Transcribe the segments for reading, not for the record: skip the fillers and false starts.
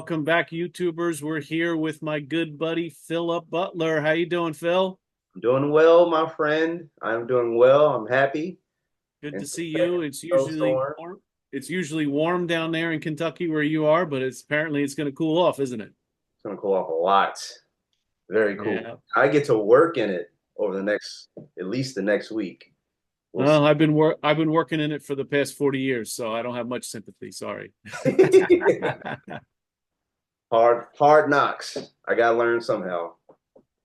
Welcome back, YouTubers. We're here with my good buddy Philip Butler. How you doing, Phil? I'm doing well, my friend. I'm doing well. I'm happy. Good to see you. Anticipating a snowstorm. It's usually warm down there in Kentucky where you are, but it's going to cool off, isn't it? It's gonna cool off a lot. Very cool. Yeah. I get to work in it over at least the next week. We'll see. Well, I've been working in it for the past 40 years, so I don't have much sympathy. Sorry. Hard knocks. I gotta learn somehow.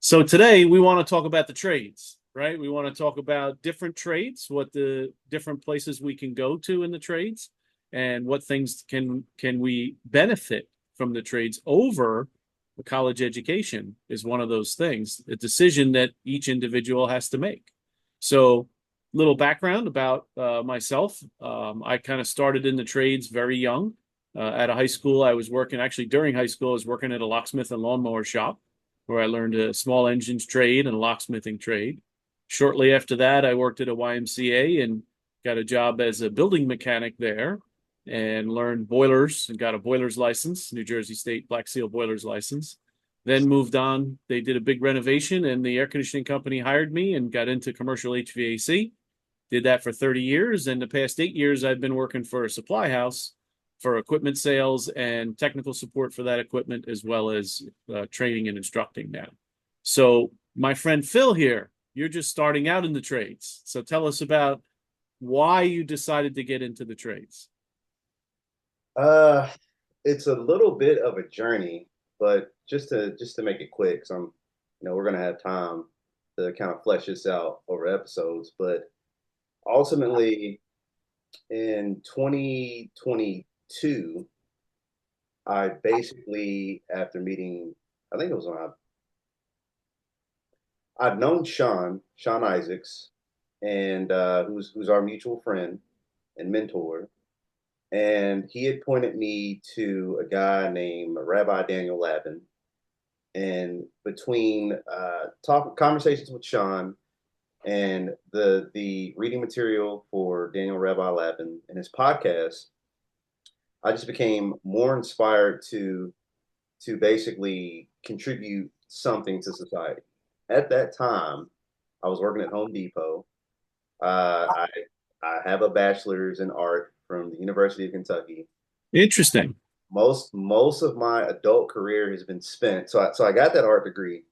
So today we want to talk about the trades, right? We want to talk about different trades, what the different places we can go to in the trades, and what things can we benefit from the trades over the college education is one of those things, a decision that each individual has to make. So, little background about myself. I kind of started in the trades very young. At a high school, I was working, actually during high school, I was working at a locksmith and lawnmower shop where I learned a small engines trade and a locksmithing trade. Shortly after that, I worked at a YMCA and got a job as a building mechanic there and learned boilers and got a boilers license, New Jersey State Black Seal boilers license. Then moved on. They did a big renovation and the air conditioning company hired me and got into commercial HVAC. Did that for 30 years. And the past 8 years, I've been working for a supply house for equipment sales and technical support for that equipment, as well as training and instructing now. So, my friend Phil here, you're just starting out in the trades. So, tell us about why you decided to get into the trades. Uh, it's a little bit of a journey, but just to make it quick, because we're gonna have time to kind of flesh this out over episodes. But ultimately, in 2022, I basically, after meeting, I think it was when I'd known Sean Isaacs, and who's our mutual friend and mentor, and he had pointed me to a guy named Rabbi Daniel Labin. And between talk conversations with Sean and the reading material for Daniel Rabbi Labin and his podcast, I just became more inspired to basically contribute something to society. At that time, I was working at Home Depot. I have a bachelor's in art from the University of Kentucky. Interesting. Most of my adult career has been spent. So I got that art degree,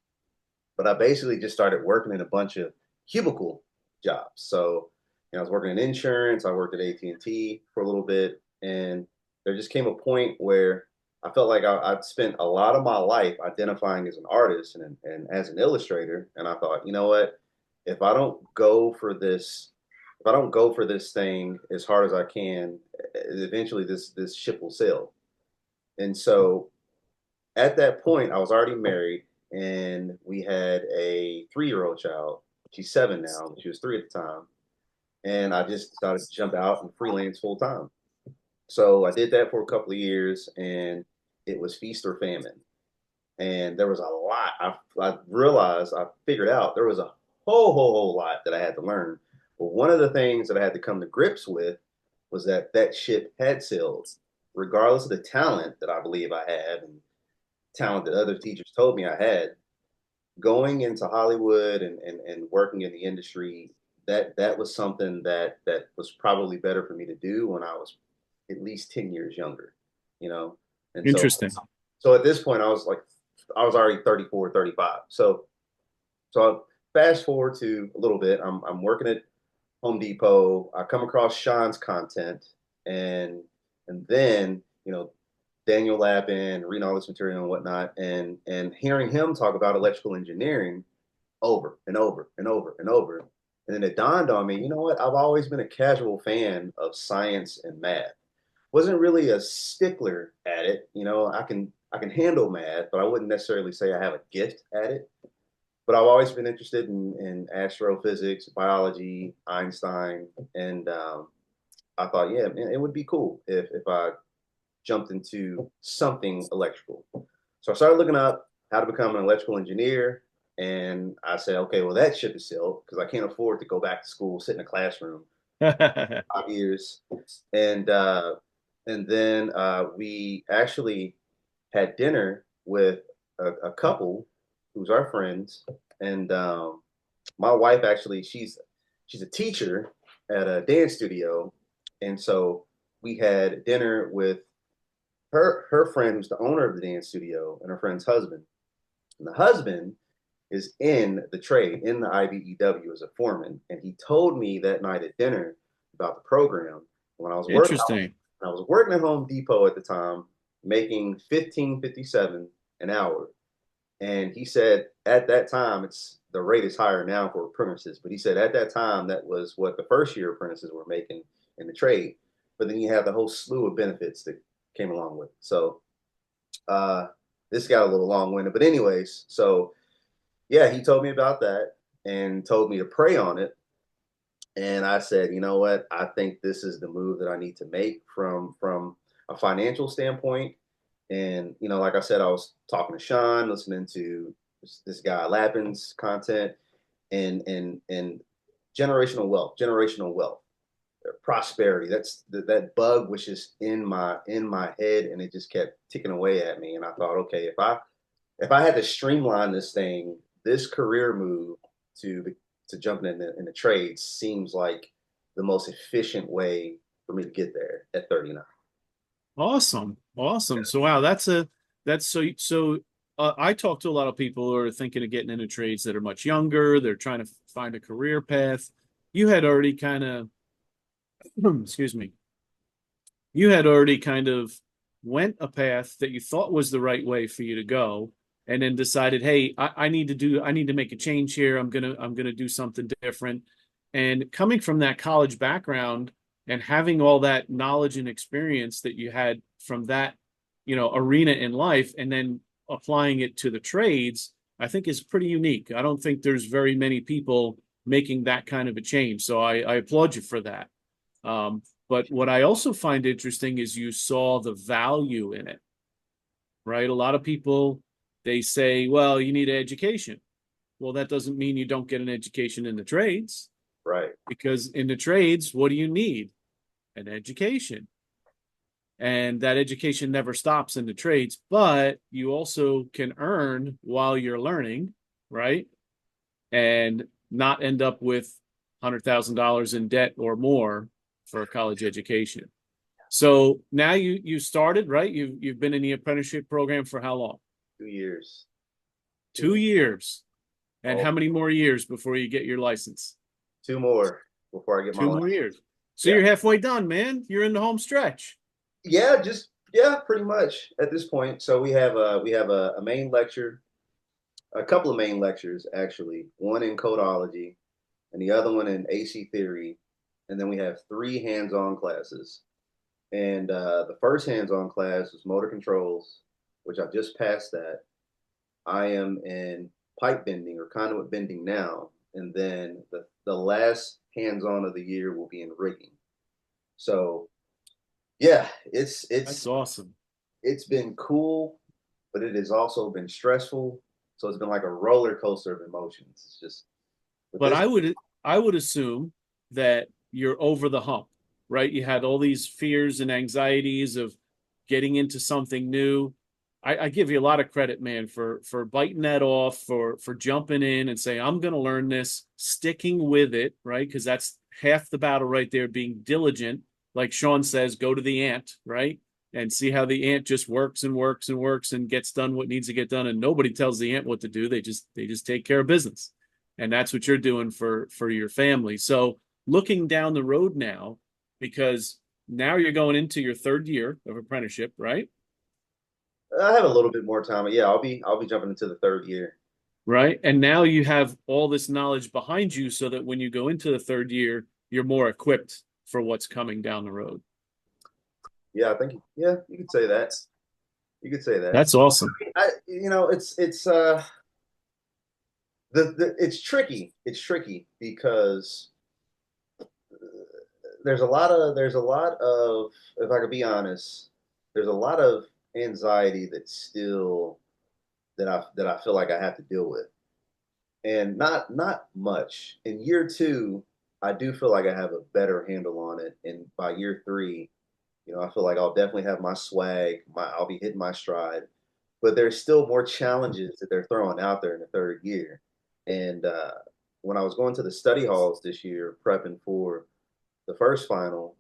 but I basically just started working in a bunch of cubicle jobs. So I was working in insurance. I worked at AT&T for a little bit, and there just came a point where I felt like I'd spent a lot of my life identifying as an artist and as an illustrator, and I thought, you know what, if I don't go for this, if I don't go for this thing as hard as I can, eventually this ship will sail. And so at that point, I was already married, and we had a 3-year-old child. She's 7 now, but she was 3 at the time. And I just decided to jump out and freelance full time. So I did that for a couple of years, and it was feast or famine. And there was a lot. I realized, I figured out there was a whole lot that I had to learn. But one of the things that I had to come to grips with was that that ship had sailed, regardless of the talent that I believe I had and talent that other teachers told me I had. Going into Hollywood and working in the industry, that was something that was probably better for me to do when I was at least 10 years younger, you know? And Interesting. so at this point I was already 34, 35. So fast forward to a little bit. I'm working at Home Depot. I come across Sean's content, and then Daniel Lapin, reading all this material and whatnot, and hearing him talk about electrical engineering over and over and over and over. And then it dawned on me, you know what? I've always been a casual fan of science and math. Wasn't really a stickler at it. I can handle math, but I wouldn't necessarily say I have a gift at it. But I've always been interested in astrophysics, biology, Einstein, and I thought, yeah, man, it would be cool if I jumped into something electrical. So I started looking up how to become an electrical engineer. And I said, okay, well, that ship is sailed because I can't afford to go back to school, sit in a classroom 5 years. And then we actually had dinner with a couple who's our friends, and my wife actually she's a teacher at a dance studio, and so we had dinner with her friend who's the owner of the dance studio and her friend's husband. And the husband is in the trade in the IBEW as a foreman, and he told me that night at dinner about the program. When I was working, Interesting. I was working at Home Depot at the time, making 15.57 an hour. And he said at that time, it's the rate is higher now for apprentices, but he said at that time that was what the first year apprentices were making in the trade. But then you have the whole slew of benefits that came along with it. So uh, this got a little long-winded, but anyways, so yeah, he told me about that and told me to pray on it. And I said, you know what? I think this is the move that I need to make from a financial standpoint. And like I said, I was talking to Sean, listening to this guy Lappin's content, and generational wealth, prosperity. That bug was just in my head, and it just kept ticking away at me. And I thought, okay, if I had to streamline this thing, this career move to jumping in the trades seems like the most efficient way for me to get there at 39. Awesome. Awesome. So wow, that's I talk to a lot of people who are thinking of getting into trades that are much younger. They're trying to find a career path. You had already kind of, excuse me, you had already kind of went a path that you thought was the right way for you to go, and then decided, hey, I need to make a change here. I'm gonna do something different. And coming from that college background and having all that knowledge and experience that you had from that, arena in life, and then applying it to the trades, I think is pretty unique. I don't think there's very many people making that kind of a change. So I applaud you for that. But what I also find interesting is you saw the value in it, right? A lot of people, they say, well, you need an education. Well, that doesn't mean you don't get an education in the trades, Right. because in the trades, what do you need? An education. And that education never stops in the trades, but you also can earn while you're learning, right? And not end up with $100,000 in debt or more for a college education. So now you started, right? You've been in the apprenticeship program for how long? 2 years. 2 years. And Oh, how many more years before you get your license? two more before I get my Two more license. years. So Yeah. you're halfway done, man. You're in the home stretch. Yeah, pretty much at this point. So we have a main lecture, a couple of main lectures actually, one in codology and the other one in AC theory, and then we have three hands-on classes. And the first hands-on class was motor controls, which I just passed that. I am in pipe bending or conduit bending now, and then the last hands-on of the year will be in rigging. So yeah, That's awesome. it's been cool, but it has also been stressful. So it's been like a roller coaster of emotions. It's just with But this. I would assume that you're over the hump, right? You had all these fears and anxieties of getting into something new. I give you a lot of credit, man, for biting that off, for jumping in and saying, I'm gonna learn this, sticking with it, right? Because that's half the battle right there, being diligent. Like Sean says, go to the ant, right? And see how the ant just works and works and works and gets done what needs to get done. And nobody tells the ant what to do. They just take care of business. And that's what you're doing for your family. So looking down the road now, because now you're going into your third year of apprenticeship, right? I have a little bit more time, but yeah, I'll be jumping into the third year. Right. And now you have all this knowledge behind you so that when you go into the third year, you're more equipped for what's coming down the road. Yeah, I think yeah, you could say that. You could say that. That's awesome. It's tricky. It's tricky because there's a lot of if I could be honest, there's a lot of anxiety that I feel like I have to deal with. And not much. In year two, I do feel like I have a better handle on it. And by year three, I feel like I'll definitely have my swag, I'll be hitting my stride. but there's still more challenges that they're throwing out there in the third year. And when I was going to the study halls this year, prepping for the first final,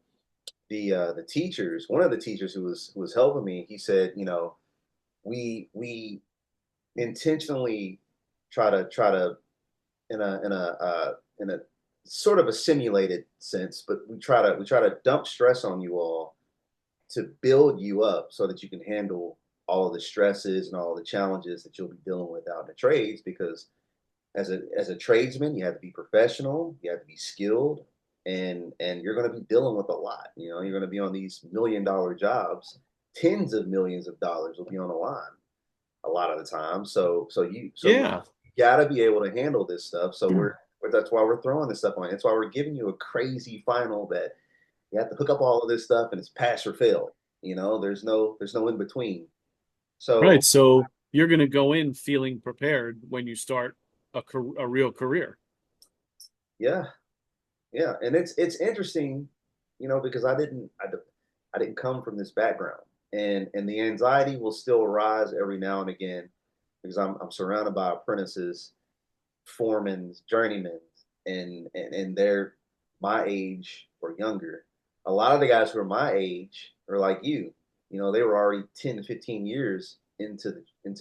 the teachers, one of the teachers who was helping me, he said, you know, we intentionally try to in a sort of a simulated sense, but we try to dump stress on you all to build you up so that you can handle all of the stresses and all the challenges that you'll be dealing with out in the trades. Because as a tradesman, you have to be professional, you have to be skilled, and you're going to be dealing with a lot. You know, you're going to be on these $1 million jobs, tens of millions of dollars will be on the line a lot of the time. So Yeah. you got to be able to handle this stuff. So that's why we're throwing this stuff on. That's why we're giving you a crazy final that you have to hook up all of this stuff and it's pass or fail. You know, there's no in between. Right. So So you're going to go in feeling prepared when you start a real career. yeah, yeah, and it's interesting, you know, because I didn't come from this background, and the anxiety will still arise every now and again because I'm surrounded by apprentices, foremen, journeymen, and they're my age or younger. A lot of the guys who are my age are like you know, they were already 10 to 15 years into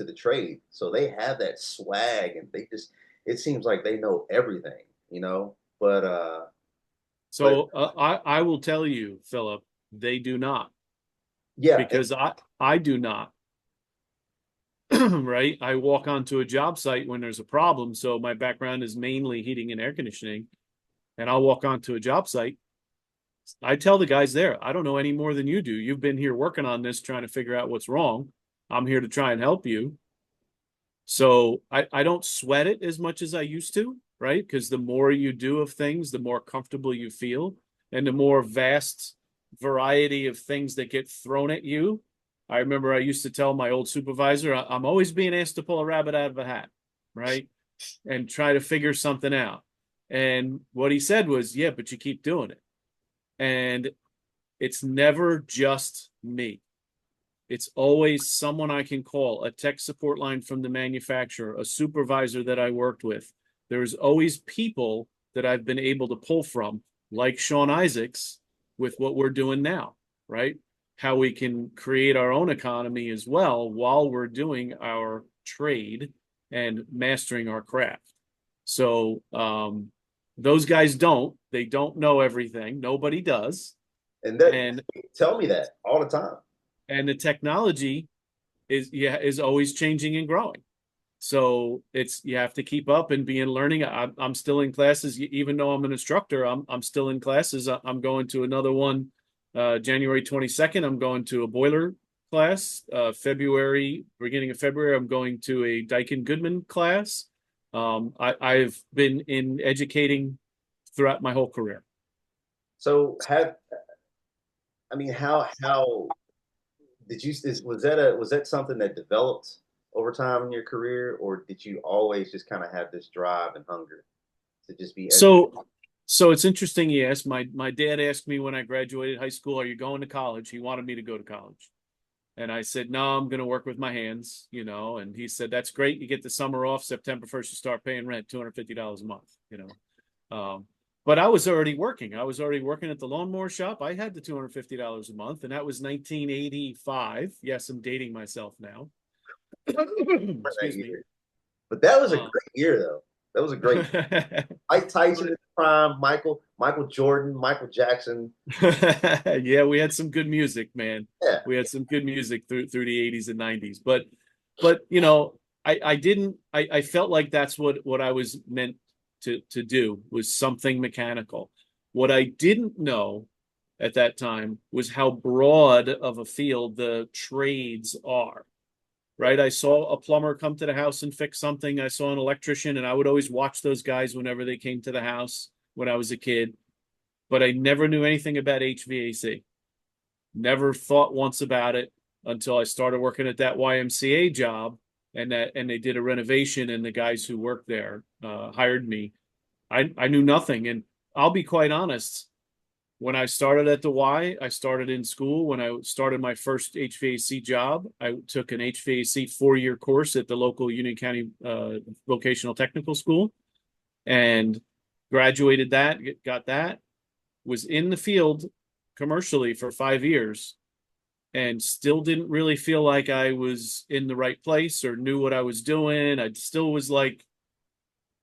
the trade. So they have that swag and they just it seems like they know everything, you know. But So I will tell you, Philip, they do not, yeah, because I do not. Right. I walk onto a job site when there's a problem. So my background is mainly heating and air conditioning, and I'll walk onto a job site. I tell the guys there, I don't know any more than you do. You've been here working on this, trying to figure out what's wrong. I'm here to try and help you. So I don't sweat it as much as I used to, right? Because the more you do of things, the more comfortable you feel, and the more vast variety of things that get thrown at you. I remember I used to tell my old supervisor, I'm always being asked to pull a rabbit out of a hat, right? And try to figure something out. And what he said was, yeah, but you keep doing it. And it's never just me. It's always someone I can call, a tech support line from the manufacturer, a supervisor that I worked with. There's always people that I've been able to pull from, like Sean Isaacs, with what we're doing now, right? How we can create our own economy as well while we're doing our trade and mastering our craft. So those guys they don't know everything. Nobody does. and that And tell me that all the time. the technology is always changing and growing. So it's you have to keep up and be in learning. I'm still in classes, even though I'm an instructor. I'm still in classes. I'm going to another one January 22nd. I'm going to a boiler class. February, beginning of February, I'm going to a Daikin Goodman class. I've been in educating throughout my whole career. So have I mean how did you was that something that developed over time in your career, or did you always just kind of have this drive and hunger to just be educated? So, so it's interesting you asked. My dad asked me when I graduated high school, "Are you going to college?" He wanted me to go to college, and I said, "No, I'm going to work with my hands." You know, and he said, "That's great. You get the summer off. September 1st, you start paying rent, $250 a month." You know, but I was already working. I was already working at the lawnmower shop. I had the $250 a month, and that was 1985. Yes, I'm dating myself now. That Excuse me. year. But that was a Um, great year though. That was a great Mike Tyson at the prime, Michael Jordan, Michael Jackson. Yeah, we had some good music, man. Yeah. We had some good music through the 80s and 90s. But you know, I didn't I felt like that's what I was meant to do was something mechanical. What I didn't know at that time was how broad of a field the trades are. Right? I saw a plumber come to the house and fix something. I saw an electrician, and I would always watch those guys whenever they came to the house when I was a kid, but I never knew anything about HVAC. Never thought once about it until I started working at that YMCA job, and they did a renovation, and the guys who worked there hired me. I knew nothing, and I'll be quite honest. when I started at the Y, I started in school. When I started my first HVAC job, I took an HVAC 4-year course at the local Union County Vocational Technical School and graduated that, got that, was in the field commercially for 5 years and still didn't really feel like I was in the right place or knew what I was doing. I still was like,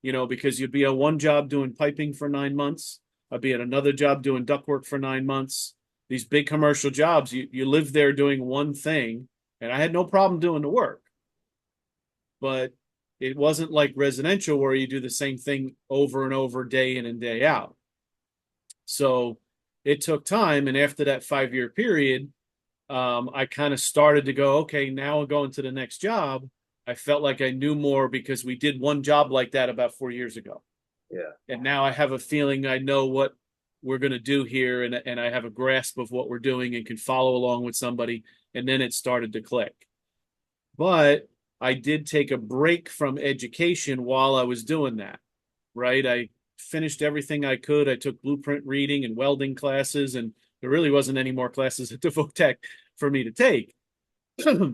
because you'd be at one job doing piping for 9 months. I'd be at another job doing ductwork for 9 months. These big commercial jobs, you live there doing one thing, and I had no problem doing the work, but it wasn't like residential where you do the same thing over and over, day in and day out. So it took time, and after that 5-year period, I kind of started to go, okay, now I'm going to the next job. I felt like I knew more because we did one job like that about 4 years ago. Yeah. And now I have a feeling I know what we're going to do here, and I have a grasp of what we're doing and can follow along with somebody. And then it started to click. But I did take a break from education while I was doing that, right? I finished everything I could. I took blueprint reading and welding classes, and there really wasn't any more classes at the Tech for me to take.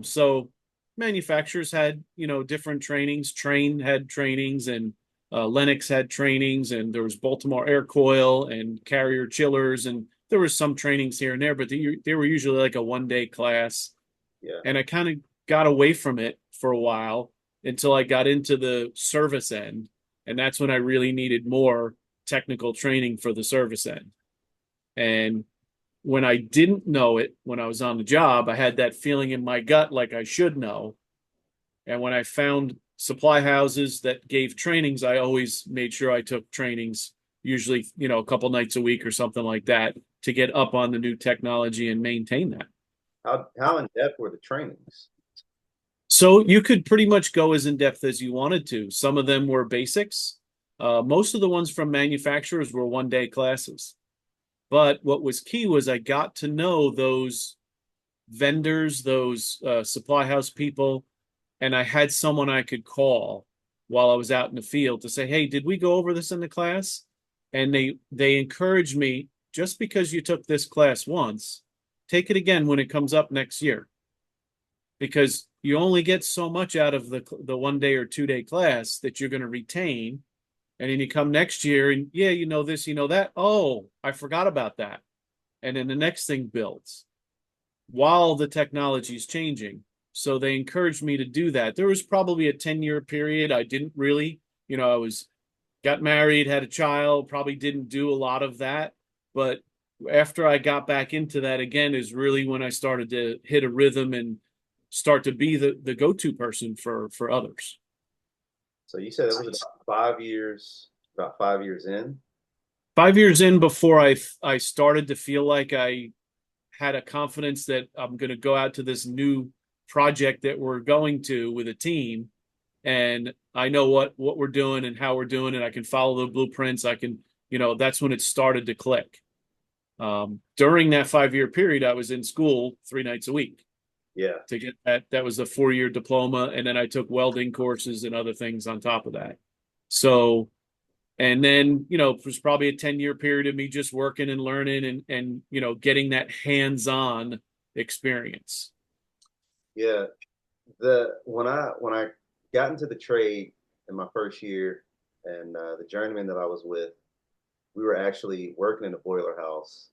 So manufacturers had, different trainings. Train had trainings, and Lennox had trainings, and there was Baltimore Air Coil and Carrier Chillers, and there was some trainings here and there, but they were usually like a 1-day class. Yeah. And I kind of got away from it for a while until I got into the service end, and that's when I really needed more technical training for the service end. And when I didn't know it when I was on the job, I had that feeling in my gut like I should know. And when I found supply houses that gave trainings, I always made sure I took trainings, usually, a couple nights a week or something like that, to get up on the new technology and maintain that. How in depth were the trainings? So you could pretty much go as in depth as you wanted to. Some of them were basics. Most of the ones from manufacturers were 1-day classes. But what was key was I got to know those vendors, those supply house people, and I had someone I could call while I was out in the field to say, "Hey, did we go over this in the class?" And they encouraged me, just because you took this class once, take it again when it comes up next year, because you only get so much out of the 1-day or 2-day class that you're going to retain. And then you come next year and, yeah, you know this, you know that. Oh, I forgot about that. And then the next thing builds while the technology is changing. So they encouraged me to do that. There was probably a 10-year period. I didn't really, I got married, had a child, probably didn't do a lot of that. But after I got back into that again is really when I started to hit a rhythm and start to be the go-to person for others. So you said it was about 5 years in. 5 years in before I started to feel like I had a confidence that I'm going to go out to this new project that we're going to with a team, and I know what we're doing and how we're doing it. I can follow the blueprints. I can, that's when it started to click. During that 5-year period, I was in school 3 nights a week Yeah. to get that. That was a 4-year diploma, and then I took welding courses and other things on top of that. So, and then, it was probably a 10-year period of me just working and learning and getting that hands-on experience. Yeah. When I got into the trade in my first year, and the journeyman that I was with, we were actually working in a boiler house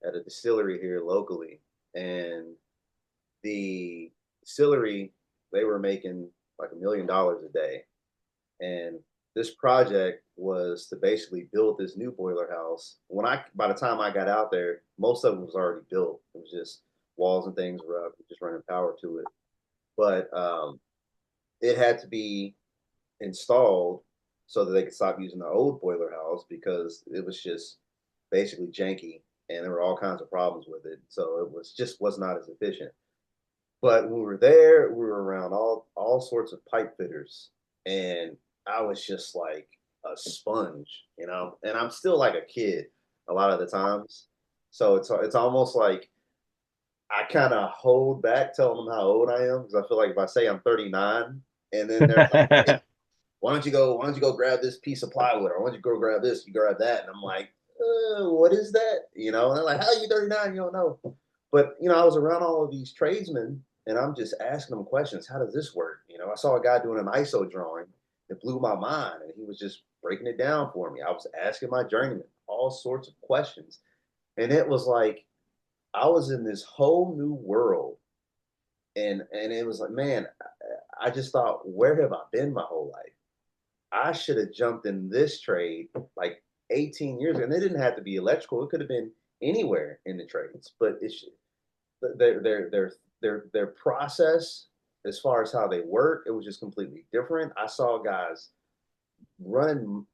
at a distillery here locally, and the distillery, they were making like $1 million a day, and this project was to basically build this new boiler house. By the time I got out there, most of it was already built. It was just walls and things were up, just running power to it. But it had to be installed so that they could stop using the old boiler house because it was just basically janky and there were all kinds of problems with it. So it was not as efficient. But when we were there, we were around all sorts of pipe fitters, and I was just like a sponge, And I'm still like a kid a lot of the times, so it's almost like I kind of hold back telling them how old I am because I feel like if I say I'm 39, and then they're like, "Hey, why don't you go grab this piece of plywood, or why don't you go grab this, you grab that," and I'm like, what is that? And they're like, how are you 39? You don't know. But, I was around all of these tradesmen and I'm just asking them questions. How does this work? I saw a guy doing an ISO drawing that blew my mind and he was just breaking it down for me. I was asking my journeyman all sorts of questions. And it was like, I was in this whole new world. And it was like, man, I just thought, where have I been my whole life? I should have jumped in this trade like 18 years ago. And it didn't have to be electrical. It could have been anywhere in the trades. But it's their process as far as how they work, it was just completely different. I saw guys running,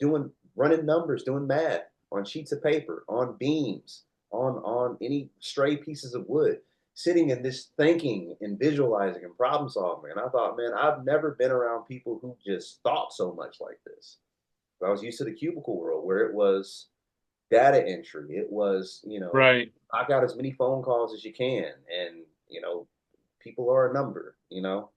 doing running numbers, doing math on sheets of paper, on beams, on any stray pieces of wood, sitting in this thinking and visualizing and problem solving. And I thought, man, I've never been around people who just thought so much like this. I was used to the cubicle world where it was data entry. It was, Right. knock out as many phone calls as you can, and people are a number. Not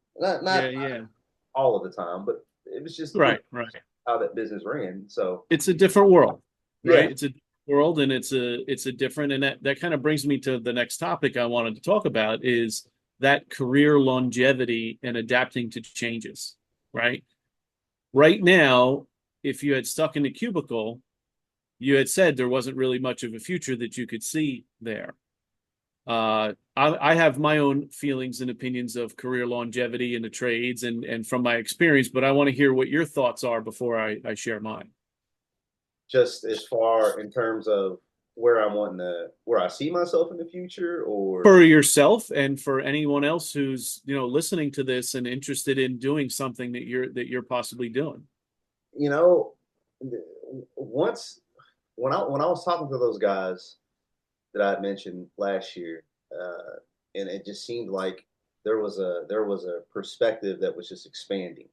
Yeah, yeah. all of the time, but it was just Right, right. how that business ran. So It's a different world, yeah, right? It's a world, and it's a different, and that kind of brings me to the next topic I wanted to talk about is that career longevity and adapting to changes, right? Right now, if you had stuck in the cubicle, you had said there wasn't really much of a future that you could see there. I have my own feelings and opinions of career longevity in the trades and from my experience, but I want to hear what your thoughts are before I share mine. just as far in terms of where I see myself in the future, or For yourself and for anyone else who's listening to this and interested in doing something that you're possibly doing. you know, once when I was talking to those guys that I had mentioned last year, and it just seemed like there was a perspective that was just expanding.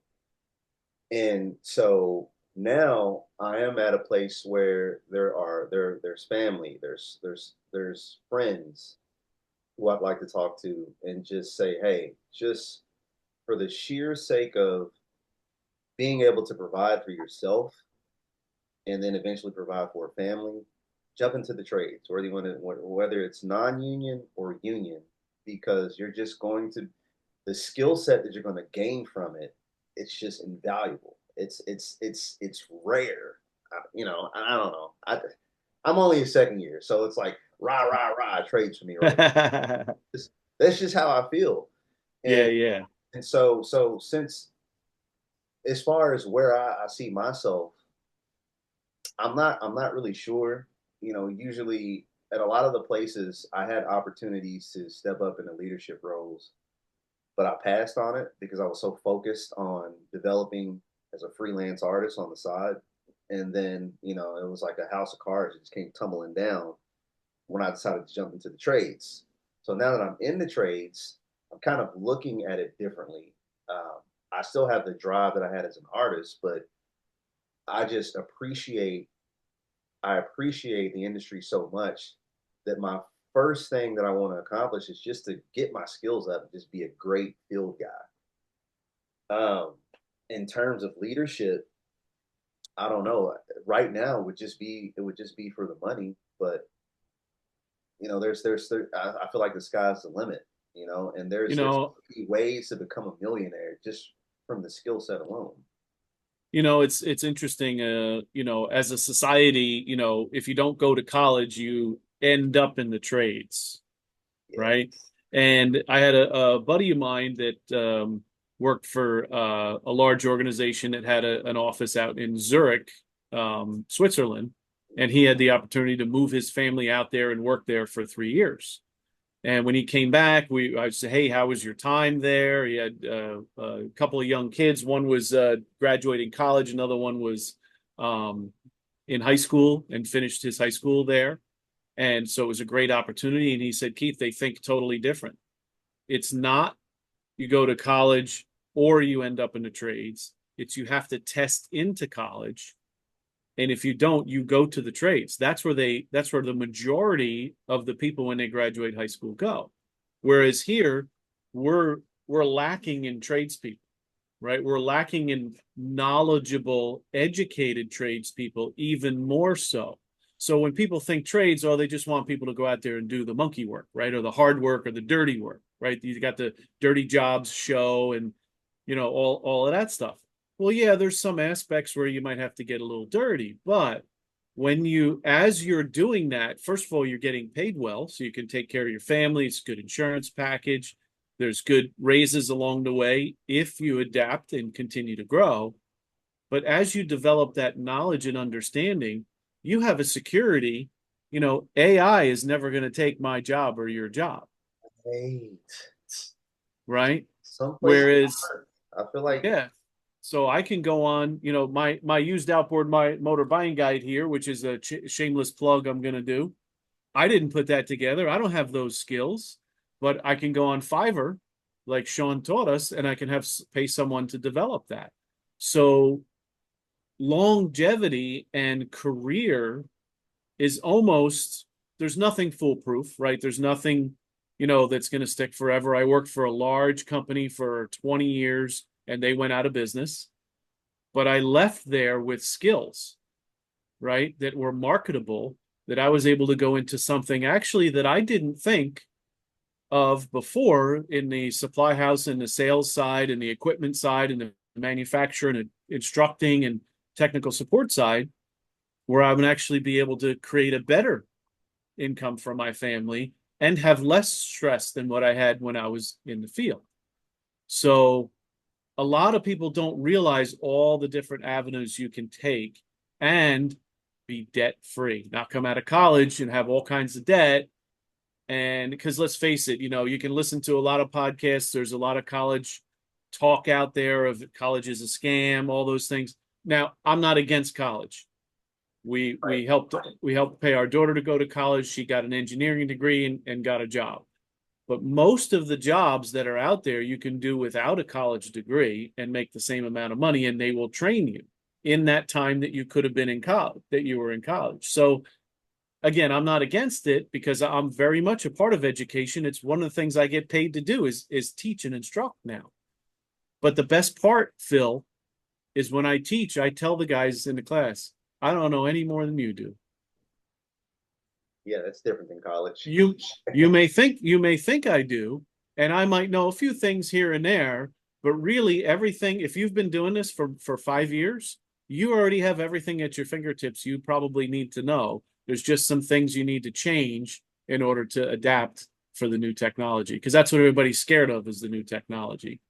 And so now I am at a place where there's family, there's friends who I'd like to talk to and just say, hey, just for the sheer sake of being able to provide for yourself and then eventually provide for a family, jump into the trades, whether it's non-union or union, because you're just going to the skill set that you're going to gain from it. It's just invaluable. It's rare. I don't know. I'm only a second year, so it's like rah rah rah trades for me right now. Yeah, That's just how I feel, and yeah. so since as far as where I see myself, I'm not really sure. Usually at a lot of the places I had opportunities to step up into leadership roles, but I passed on it because I was so focused on developing as a freelance artist on the side. And then, it was like a house of cards. It just came tumbling down when I decided to jump into the trades. So now that I'm in the trades, I'm kind of looking at it differently. I still have the drive that I had as an artist, but I just appreciate the industry so much that my first thing that I want to accomplish is just to get my skills up and just be a great field guy. In terms of leadership, I don't know. Right now it would just be for the money, but I feel like the sky's the limit, and You there's know, ways to become a millionaire just from the skill set alone. it's interesting. As a society, if you don't go to college, you end up in the trades, Yeah. right? And I had a buddy of mine that worked for a large organization that had an office out in Zurich, Switzerland, and he had the opportunity to move his family out there and work there for 3 years. And when he came back, I said, "Hey, how was your time there?" He had a couple of young kids. One was graduating college, another one was um, in high school and finished his high school there. And so it was a great opportunity. And he said, "Keith, they think totally different. It's not you go to college or you end up in the trades. It's you have to test into college. And if you don't, you go to the trades. That's where the majority of the people when they graduate high school go. Whereas here, we're we're lacking in tradespeople, right? We're lacking in knowledgeable, educated tradespeople, even more so. So when people think trades, oh, they just want people to go out there and do the monkey work, right? Or the hard work or the dirty work, right? You got the dirty jobs show and all of that stuff. Well, yeah, there's some aspects where you might have to get a little dirty, but as you're doing that, first of all, you're getting paid well, so you can take care of your family. It's a good insurance package. There's good raises along the way if you adapt and continue to grow. But as you develop that knowledge and understanding, you have a security. AI is never going to take my job or your job, Right. right? Some places Whereas, I feel like yeah, so I can go on, my used outboard, my motor buying guide here, which is a shameless plug I'm going to do. I didn't put that together. I don't have those skills, but I can go on Fiverr, like Sean taught us, and I can pay someone to develop that. So longevity and career is almost, there's nothing foolproof, right? There's nothing, that's going to stick forever. I worked for a large company for 20 years and they went out of business, but I left there with skills, right, that were marketable, that I was able to go into something actually that I didn't think of before in the supply house and the sales side and the equipment side and the manufacturer and instructing and technical support side, where I would actually be able to create a better income for my family and have less stress than what I had when I was in the field. So a lot of people don't realize all the different avenues you can take and be debt free, not come out of college and have all kinds of debt. And because let's face it, you can listen to a lot of podcasts. There's a lot of college talk out there of college is a scam, all those things. Now, I'm not against college. We right. we helped pay our daughter to go to college. She got an engineering degree and got a job. But most of the jobs that are out there you can do without a college degree and make the same amount of money, and they will train you in that time that you could have been in college, that you were in college. So again, I'm not against it because I'm very much a part of education. It's one of the things I get paid to do is teach and instruct now. But the best part, Phil, is when I teach, I tell the guys in the class, I don't know any more than you do. Yeah, that's different than college. You may think I do, and I might know a few things here and there, but really everything, if you've been doing this for 5 years, you already have everything at your fingertips you probably need to know. There's just some things you need to change in order to adapt for the new technology, because that's what everybody's scared of, is the new technology.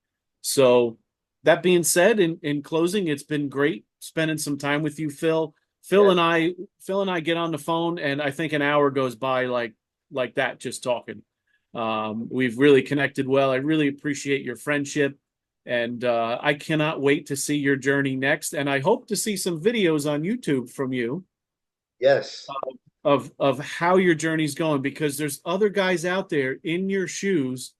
So that being said, in closing, it's been great spending some time with you, Phil. Phil Yeah. and I Phil and I get on the phone, and I think an hour goes by like that, just talking. We've really connected well. I really appreciate your friendship, and I cannot wait to see your journey next. And I hope to see some videos on YouTube from you Yes. of how your journey's going, because there's other guys out there in your shoes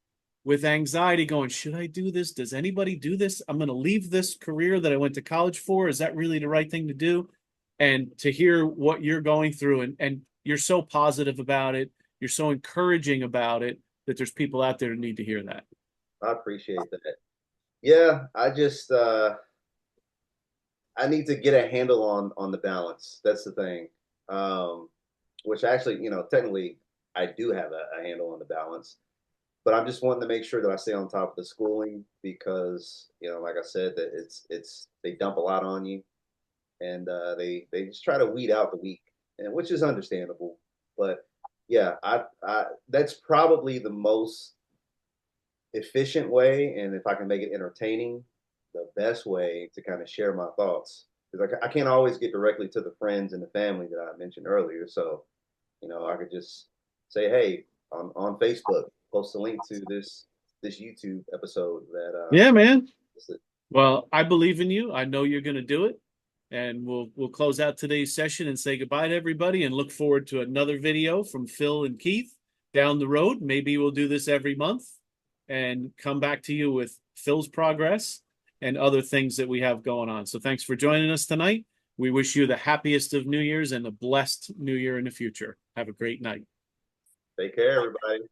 with anxiety going, should I do this? Does anybody do this? I'm going to leave this career that I went to college for. Is that really the right thing to do? And to hear what you're going through, and you're so positive about it, you're so encouraging about it, that there's people out there who need to hear that. I appreciate that. Yeah, I need to get a handle on the balance. That's the thing. Which actually, technically I do have a handle on the balance, but I'm just wanting to make sure that I stay on top of the schooling because, like I said, that it's they dump a lot on you, and they just try to weed out the weak, and which is understandable. But yeah, I that's probably the most efficient way, and if I can make it entertaining, the best way to kind of share my thoughts. Because I can't always get directly to the friends and the family that I mentioned earlier. So, I could just say, hey, on Facebook, post a link to this YouTube episode that Yeah, man. Well, I believe in you. I know you're going to do it. And we'll close out today's session and say goodbye to everybody, and look forward to another video from Phil and Keith down the road. Maybe we'll do this every month and come back to you with Phil's progress and other things that we have going on. So thanks for joining us tonight. We wish you the happiest of New Year's and a blessed New Year in the future. Have a great night. take care, everybody.